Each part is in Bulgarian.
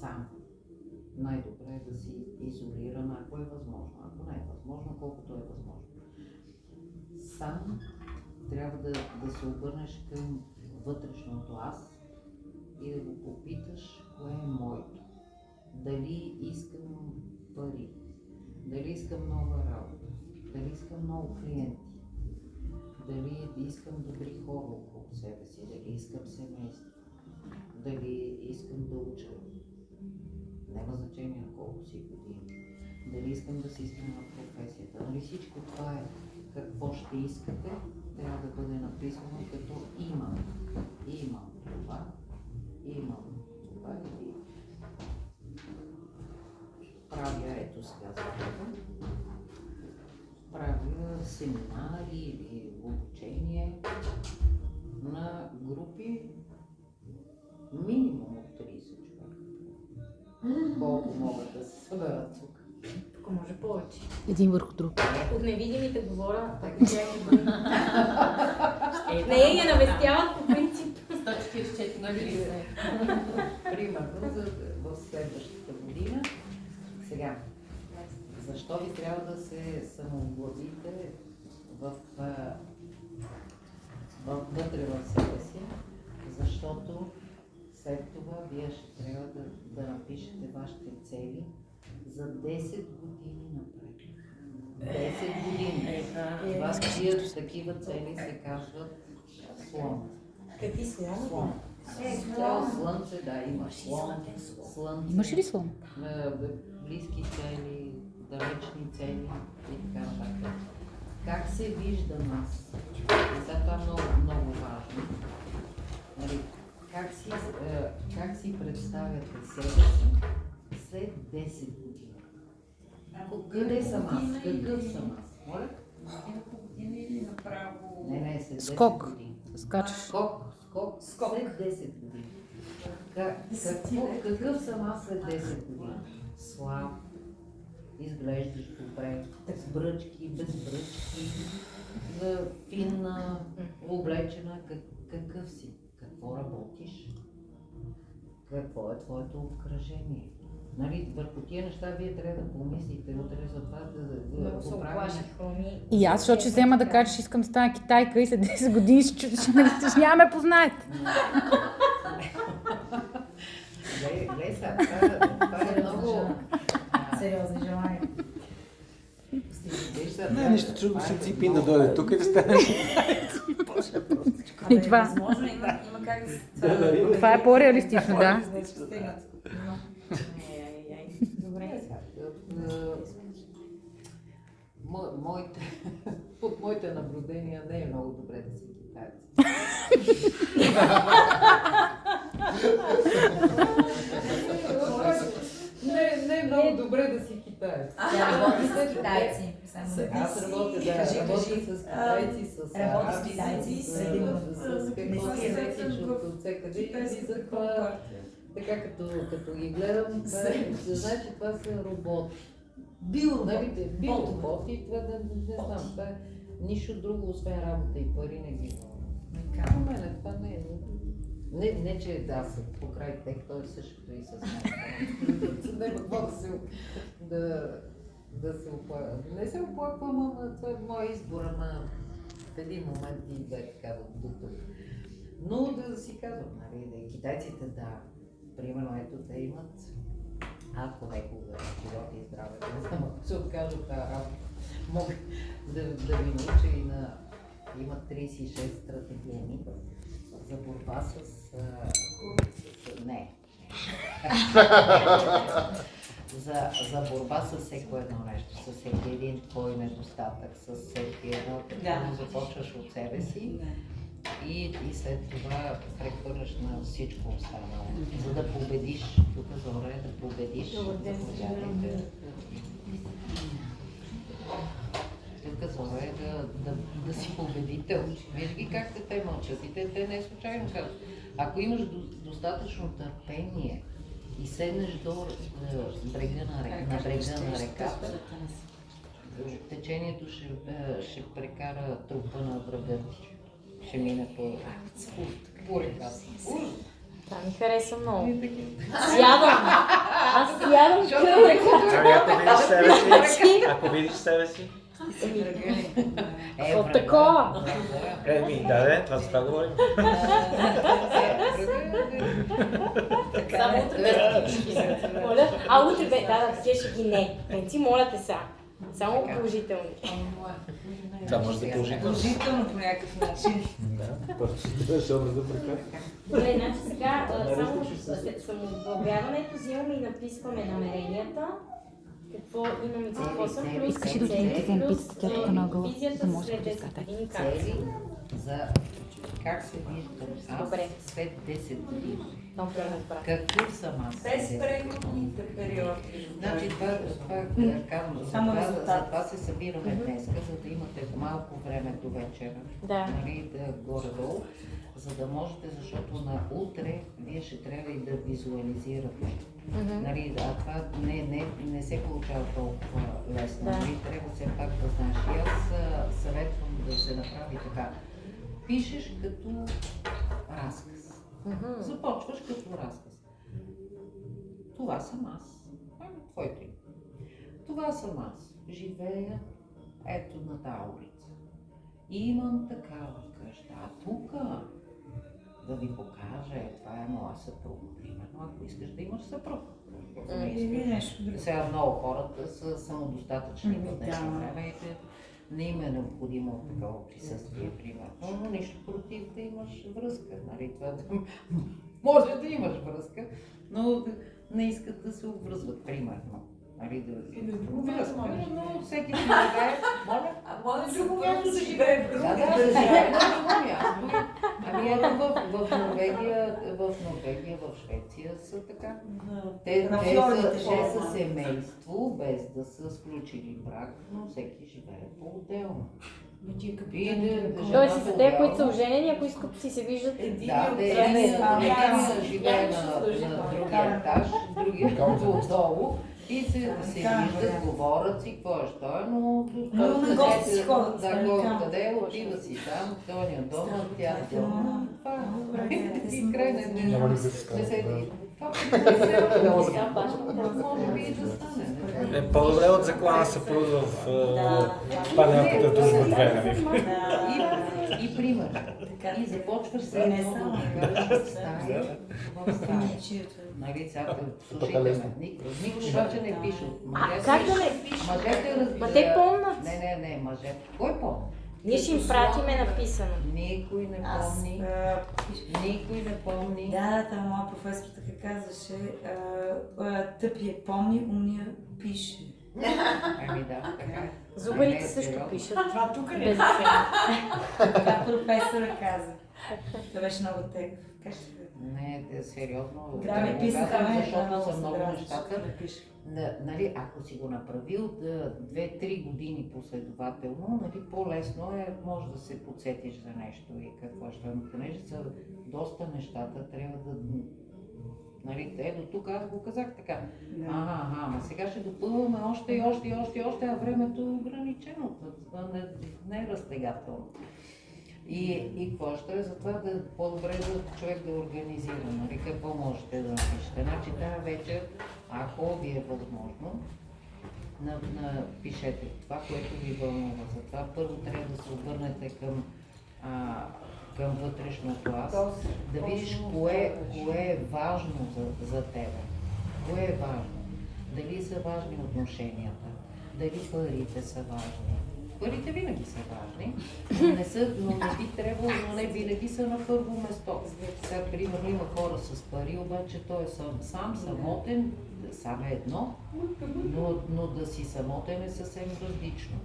сам. Най-добре е да си изолиран, ако е възможно. Ако не е възможно, колкото е възможно. Сам трябва да се обърнеш към вътрешното аз и да го попиташ кое е моето. Дали искам пари, дали искам нова работа, дали искам много клиенти, дали искам добри хора около себе си, дали искам семейство, дали искам да уча. Няма значение на колко си години. Дали искам да си сменя професията. Нали всичко това е какво ще искате, трябва да бъде написано като имам. Имам това, имам това и правя ето сега за това. Правя семинари или обучение на групи минимум от 30 човека. Колко могат да се съберат тук? Тук може повече. Един върху друг. От невидимите говоря, така че не я навестяват по принцип. 144 на лице. Примерно в следващата година. Сега, защо ви трябва да се самообладите вътре в себе си? Защото след това вие ще трябва да напишете вашите цели за 10 години напред. 10 години. Такива цели се казват слон. Какви слонове? Слон. Слънце, да, има слон. Слънце. Имаш ли слон? Близки цели, далечни цели и така нататък. Как се вижда нас? И сега това е много, много важно. Нали, как си представяте себе си след 10 години? Къде съм аз? Какъв съм аз? Моля? По година или направо? Не, след 10 Скок. години. Скачаш. Скок. След 10 години. Какъв съм аз след 10 години? Слаб, изглеждаш добре, с бръчки, без бръчки, финна, облечена. Какъв си? Какво работиш? Какво е твоето обкръжение? Нали, върху тия неща вие трябва да помислите утре за това да го правим. И аз, защото ще взема да кажа, че искам да стана китайка и след 10 години ще няма ме познаете. Гледай сега, това е много сериозни желания. Не, нищо чудо си ципи да дойде тук и да стане. И това. Възможно, има как да... Това е по-реалистично, да. Добре. Под моите наблюдения не е много добре да си китаец. Не е много добре да си китаец. Тя работи с китайци. Аз работя, с китайци, с китайци, с какво всеки от всекъде и затова така като ги гледам, значи това са роботи. Биороботи, това не знам, това е нищо друго, освен работа и пари не ги вълнува. У мене това не е. Не, че да, съм покрай тех, той е същото и с мен. Няма какво да се оплаквам. Не се оплаквам, ама това е моя избор, ама в един момент и бе така до тук. Но да си казвам, нали, китайците, да, примерно ето те имат, ако някога живота и здраве, не знам, ако се откажа от тази работа, мога да ви науча и на... Имат 36 стратегии за борба с не. За борба с всеко едно нещо, с всеки един твой недостатък, с всеки едно, като започваш от себе си и след това прехвърляш на всичко останало. За да победиш, тук Зора е да победиш. Тук Зора е да си победител. Виж ги как те мълчат и те не случайно казват. Ако имаш достатъчно търпение и седнеш до брега на реката, течението ще прекара трупа на врага ти. Ще мине по реката. ми хареса много. Сядам. Аз сядам кръг. Ами ако видиш себе си, От такова. да, това за това говорим. Само утре без такива шеги. Моля. А утре без, да, такива шеги не. Пенци, моля те са. Само положителни. Това може да е положително. Положително по някакъв начин. Да, просто ще образа прекър. Добре, значи сега само след самооблагяването взимаме и написваме намеренията. Какво имаме и какво са плюс Искаш ли да отидем да вземем пицата, тя тук на ъгъла, визията да може да след 10 поискате? години как Цели за как се виждам аз Добре. след 10 години. Много добре разбрах. Какъв съм аз? Без след 10 преходните периоди. Значи това казвам, Само за резултат. това се събираме днес, за да имате малко време до вечера, Да. нали, да горе-долу, за да можете, защото на утре вие ще трябва и да визуализирате. Нали, а това не се получава толкова лесно. Да. Нали, трябва все пак да знаеш. И аз съветвам да се направи така. Пишеш като разказ. Започваш като разказ. Това съм аз. Твоето име. Това съм аз. Живея ето на тази улица. И имам такава къща. А тук да ви покажа, това е моя съпруг. Примерно, ако искаш да имаш съпруг. Или нещо друго. Сега много хората са самодостатъчни в днешно време и не им е необходимо такова присъствие, примерно, но нищо против да имаш връзка, нали, това може да имаш връзка, но не искат да се обвързват, примерно. Нали, връзка, но всеки си живее, моля? А може друго място да живее в друго Да, място. да живее на друго място. Ами ето в Норвегия, в Швеция са така. Те са семейство, без да са сключили брак, но всеки живее по-отделно. Тоест за те, които са оженени, ако искат си се виждат. Да, единият живее на другия етаж, другия отдолу и се виждат, говорят си, какво е, що е, но на гости си ходят, да, кой къде, отива си там, той е дома, тя е дома. Това и край Няма ли да се не се казва? може би и да стане. По-добре от заклана съпруг в панелката дружба 2, нали? И пример. И започваш се едно да обикаляш в стая. Нали, сега слушайте ме. Никой обаче не пише. Как да не? Мъжете разбират. Ма те помнят. Не, мъжете. Кой помни? Ние ще им пратиме написано. Никой не помни. Никой не помни. Да, там моя професор така казваше, тъпия помни, умния пише. Ами да, така. Зубарите също сериозно. пишат. Това тук ли? Без значение. Това професора каза. Това беше много тек. Не, сериозно. Да, ми го писа, казвам, да, защото са много да, нещата. да пише. Нали, ако си го направил 2-3 години последователно, нали, по-лесно е, може да се подсетиш за нещо и какво ще е. Но понеже са доста нещата, трябва да... Нали, ето тук аз го казах така. Ама сега ще допълваме още, а времето е ограничено, не е разтегателно. И какво ще е? Затова да по-добре за човек да организира, нали, какво можете да напишете. Значи тази вечер, ако ви е възможно, напишете това, което ви вълнува. Затова първо трябва да се обърнете към вътрешното аз, да видиш кое е важно за тебе. Кое е важно? Дали са важни отношенията, дали парите са важни. Парите винаги са важни, но не би трябвало, но не винаги са на първо место. Сега, примерно, има хора с пари, обаче той е сам самотен, сам е едно, но да си самотен е съвсем различно.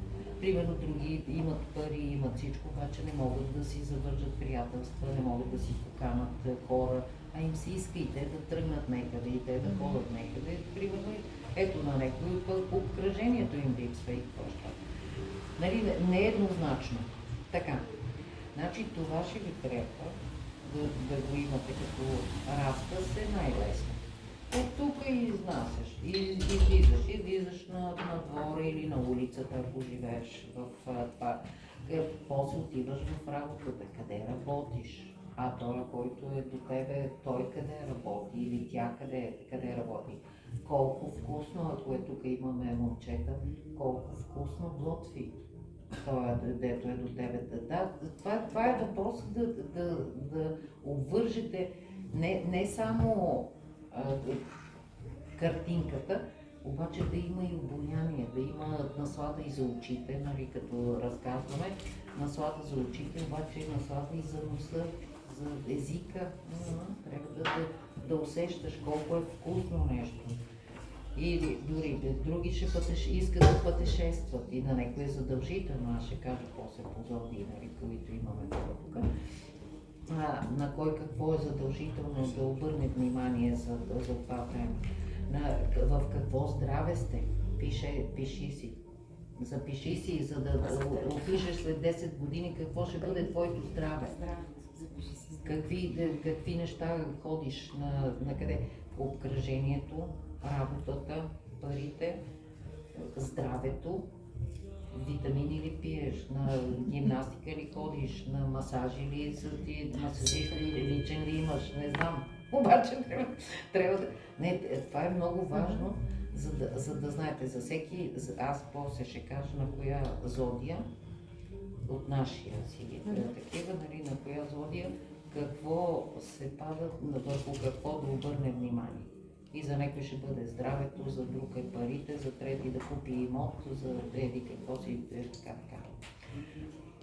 Примерно, други имат пари, имат всичко, обаче не могат да си завържат приятелства, не могат да си поканат хора, а им се иска и те да тръгнат някъде, и те да ходят някъде. Примерно, ето на някой по обкръжението им липсва и какво ще. Нали, не е еднозначно. Така. Значи това ще ви трябва да го имате като разказ е най-лесно. От тук изнасяш, излизаш на двора или на улицата, ако живееш в това. После отиваш в работата, къде работиш. А той, който е до тебе, той къде работи или тя къде работи. Колко вкусно, ако е тук имаме момчета, колко вкусно готви. Той, дето е до тебе. Да, това е въпрос да обвържете не само картинката, обаче да има и обоняние, да има наслада и за очите, нали, като разказваме, наслада за очите, обаче и наслада и за носа, за езика. Трябва да усещаш колко е вкусно нещо. Или дори други ще искат да пътешестват и на някой е задължително, аз ще кажа после по зоди, нали, които имаме тук. На кой какво е задължително да обърне внимание за това време. В какво здраве сте, пиши си. Запиши си, за да опишеш след 10 години какво ще бъде твоето здраве. Какви неща ходиш, на къде? Обкръжението, работата, парите, здравето, витамини ли пиеш, на гимнастика ли ходиш, на масажи ли масажист ли, личен ли имаш, не знам. Обаче трябва да... Не, това е много важно, за да знаете за всеки, аз после ще кажа на коя зодия от нашия си такива, нали, на коя зодия, какво се пада, върху какво да обърне внимание. И за някой ще бъде здравето, за друг е парите, за трети да купи имот, за трети какво си, така.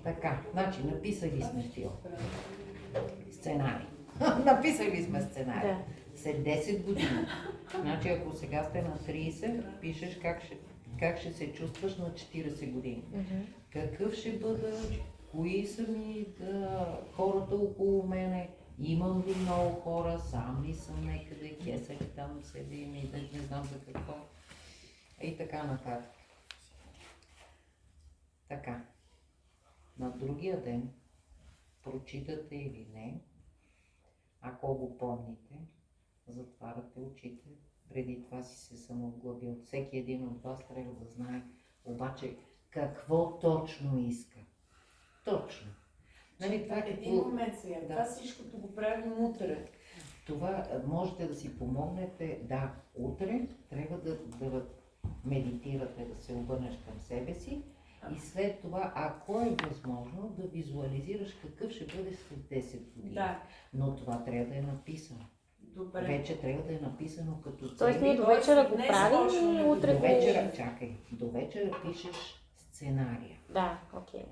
Така, значи написали сме сценарий. Написали сме сценарий. Да. След 10 години. Значи ако сега сте на 30, пишеш как ще се чувстваш на 40 години. Какъв ще бъда, кои са ми хората около мене, имам ли много хора, сам ли съм някъде, кеса ли там седим и не знам за какво. И така нататък. Така. На другия ден, прочитате или не, ако го помните, затваряте очите, преди това си се самовглъбил. Всеки един от вас трябва да знае обаче какво точно иска. Точно. Нали, това Един момент сега, това всичкото го правим утре. Това можете да си помогнете, да, утре трябва да медитирате, да се обърнеш към себе си и след това, ако е възможно, да визуализираш какъв ще бъде след 10 години. Да. Но това трябва да е написано. Добре. Вече трябва да е написано като цели. Тоест ние до вечера го правим и утре До го... вечера, чакай, до вечера пишеш сценария. Да, окей.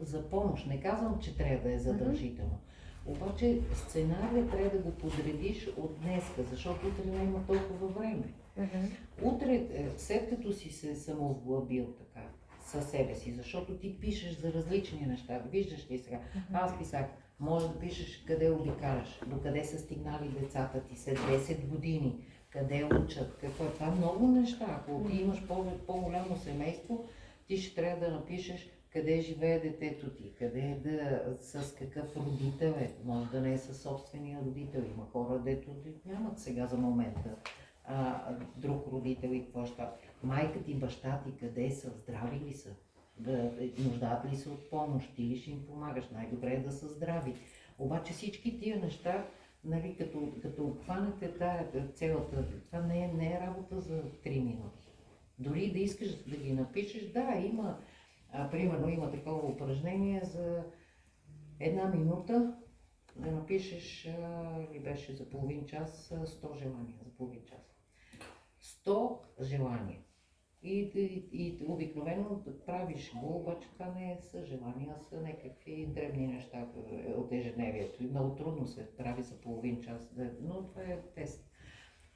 За помощ. Не казвам, че трябва да е задължително. Обаче сценария трябва да го подредиш от днеска, защото утре няма толкова време. Утре, след като си се самовглъбил така със себе си, защото ти пишеш за различни неща. Виждаш ли сега? Аз писах, може да пишеш къде обикаляш, до къде са стигнали децата ти след 10 години, къде учат, какво е. Това много неща. Ако ти имаш по-голямо семейство, ти ще трябва да напишеш къде живее детето ти, с какъв родител е. Може да не е със собствения родител. Има хора, дето нямат сега за момента друг родител и какво ще. Майка ти, баща ти, къде са, здрави ли са? Нуждаят ли се от помощ, ти ли ще им помагаш? Най-добре е да са здрави. Обаче всички тия неща, нали, като обхванете цялата, това не е работа за 3 минути. Дори да искаш да ги напишеш, да, има, примерно има такова упражнение за 1 минута, да напишеш, или беше за половин час, 100 желания за половин час. 100 желания. И обикновено да правиш го, обаче това не са желания, са някакви древни неща от ежедневието. И много трудно се прави за половин час, но това е тест.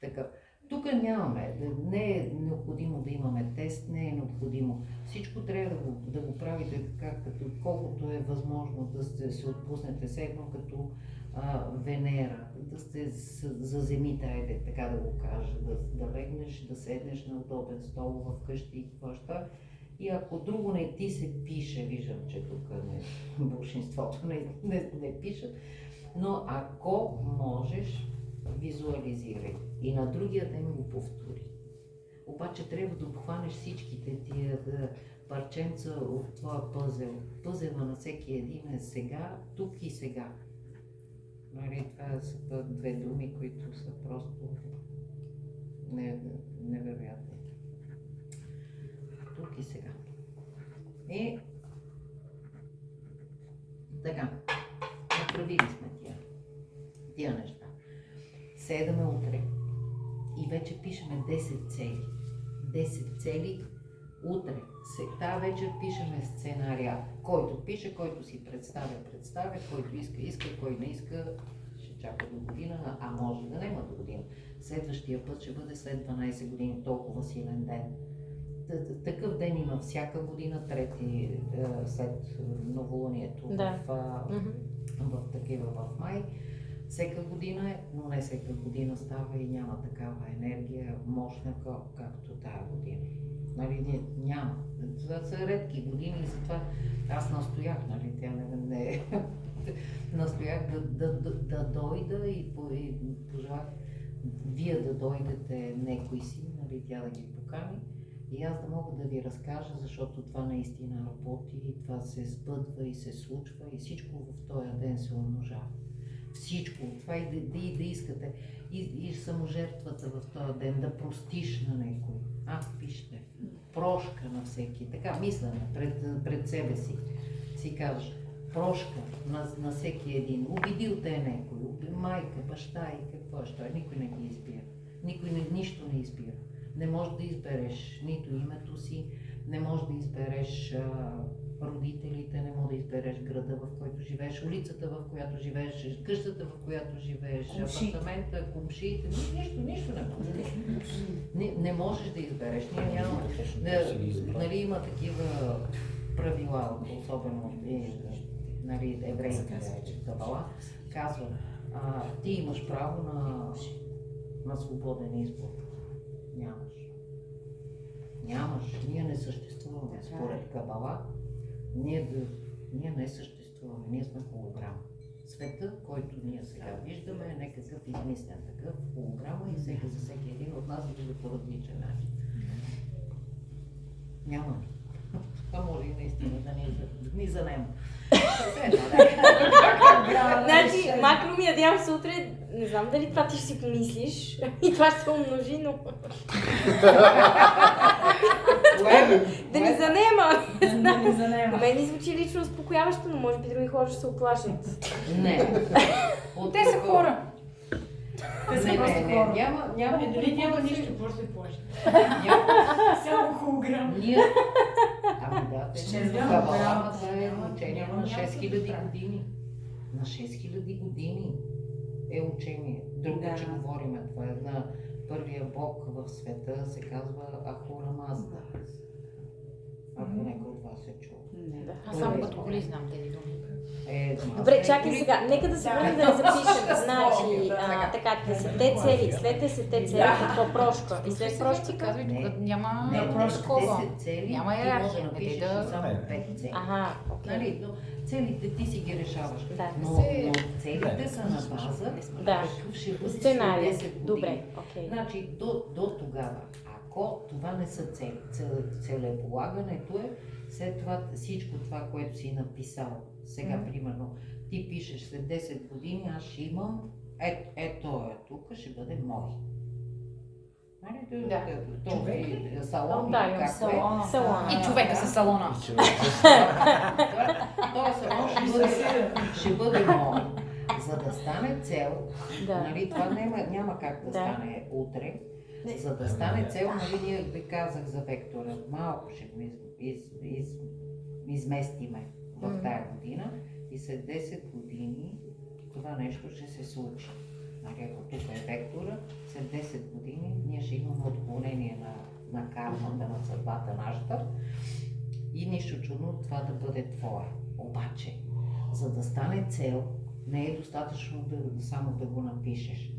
Така. Тук нямаме, не е необходимо да имаме тест, не е необходимо. Всичко трябва да го правите така, колкото е възможно, да се отпуснете седно като Венера, да сте за земята, айде, така да го кажа, да легнеш, да седнеш на удобен стол вкъщи и какво. И ако друго не ти се пише, виждам, че тук большинството не пишат, но ако можеш, визуализирай и на другия ден го повтори. Обаче трябва да обхванеш всичките тия парченца от твоя пъзел. Пъзела на всеки един е сега, тук и сега. Нали, това са две думи, които са просто невероятни. Тук и сега. И така, направили сме тия неща. Седаме утре и вече пишеме 10 цели. 10 цели утре. Тази вечер пишеме сценария. Който пише, който си представя, който иска, кой не иска, ще чака до година, а може да няма до година. Следващия път ще бъде след 12 години, толкова силен ден. Такъв ден има всяка година, трети след новолунието в такива в май. Всяка година е, но не всяка година става и няма такава енергия мощна, както тая година. Нали, няма. Това са редки години и затова аз настоях, нали, настоях да дойда и пожелах вие да дойдете некои си, нали, тя да ги покани и аз да мога да ви разкажа, защото това наистина работи и това се сбъдва и се случва и всичко в този ден се умножава. Всичко, това и да искате. И саможертвата в този ден, да простиш на някой. Вижте, прошка на всеки. Така мислене пред себе си. Си кажеш, прошка на всеки един. Обидил те някой, майка, баща и какво ще е. Никой не ги избира. Никой нищо не избира. Не можеш да избереш нито името си, не можеш да избереш родителите, не можеш да избереш града, в който живееш, улицата, в която живееш, къщата, в която живееш, апартамента, комшиите, нищо не можеш. Не можеш да избереш. Ние нямаме. Нали, има такива правила, особено нали, еврейските кабала, казват, ти имаш право на свободен избор. Нямаш. Ние не съществуваме. Според кабала, ние не съществуваме. Ние сме холограма. Света, който ние сега виждаме, е някакъв измислен такъв холограма и за всеки един от нас вижда по различен начин. Нямаме. Това може и наистина да ни занема. Значи, макро ми надявам се утре, не знам дали това ти ще си помислиш и това ще се умножи, но... Да ни занема! Мен ми звучи лично успокояващо, но може би други хора ще се оплашат. Не. Те са хора. Няма дори няма нищо, просто се плаща. Само холограм. Кабала, това е учение на 6000 години. На 6000 години е учение. Друго, че говорим, това е на първия бог в света, се казва Ахура Мазда. Ако някой от вас е чул. Аз само като коли знам тези думи. Добре, чакай сега, нека да се върнем да не запишем. Значи, така, 10 цели, след 10 цели, какво прошка? И след прошка казвай, тук няма такова. Няма иерархия. Напишеш само 5 цели. окей. Целите ти си ги решаваш. Но целите са на база, какъв ще бъде сценария. 10 години. Добре, окей. Значи до тогава, ако това не са цели, целеполагането е след това всичко това, което си написал. Сега, примерно, ти пишеш след 10 години, аз ще имам, ето е тук, ще бъде мой. Този салон, както е. И човека със салона. Този салон ще бъде мой. За да стане цел, нали, това няма как да стане утре. За да стане цел, нали, ние ви казах за вектора, малко ще го изместиме в тая година и след 10 години това нещо ще се случи. Нали, ако тук е вектора, след 10 години ние ще имаме отклонение на кармата, на съдбата нашата и нищо чудно това да бъде твое. Обаче, за да стане цел, не е достатъчно само да го напишеш.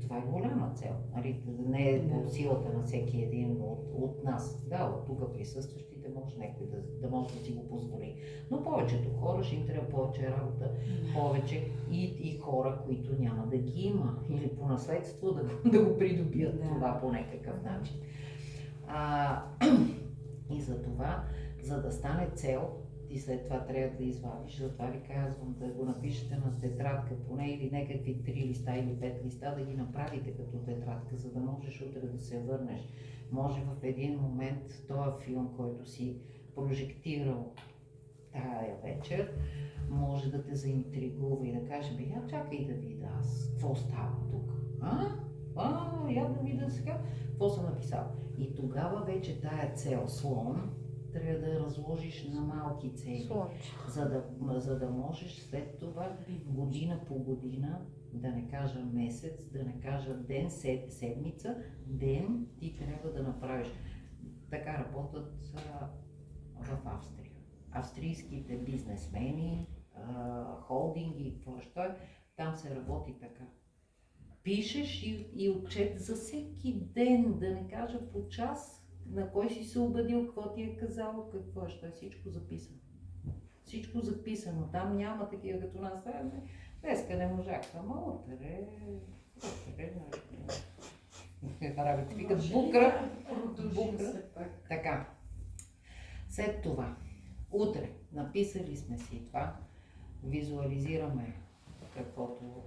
Това е голяма цел. Нали? Не е по силата на всеки един от нас. Да, от тук присъстващите може някой да може да си го позволи. Но повечето хора ще им трябва повече работа, повече и хора, които няма да ги има. Или по наследство да го придобият това по някакъв начин. И за това, за да стане цел, ти след това трябва да извадиш. Затова ви казвам да го напишете на тетрадка поне или някакви 3 листа или 5 листа, да ги направите като тетрадка, за да можеш утре да се върнеш. Може в един момент този филм, който си прожектирал тая вечер, може да те заинтригува и да каже, бе, я чакай да видя аз, какво става тук? Я да видя сега, какво съм написал. И тогава вече тая цел слон трябва да я разложиш на малки цели, за да можеш след това година по година, да не кажа месец, да не кажа ден, седмица, ден ти трябва да направиш. Така работят в Австрия. Австрийските бизнесмени, холдинги, какво ще е, там се работи така. Пишеш и отчет за всеки ден, да не кажа по час, на кой си се убедил, какво ти е казал, какво ще е, всичко записано. Всичко записано, там няма такива като нас. Днеска не можах, ама утре, работи, викат букра, така. След това, утре, написали сме си това, визуализираме каквото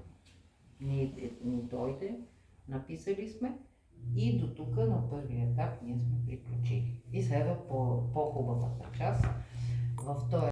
ни дойде, написали сме и до тук на първия етап ние сме приключили. И следва по-хубавата част. В този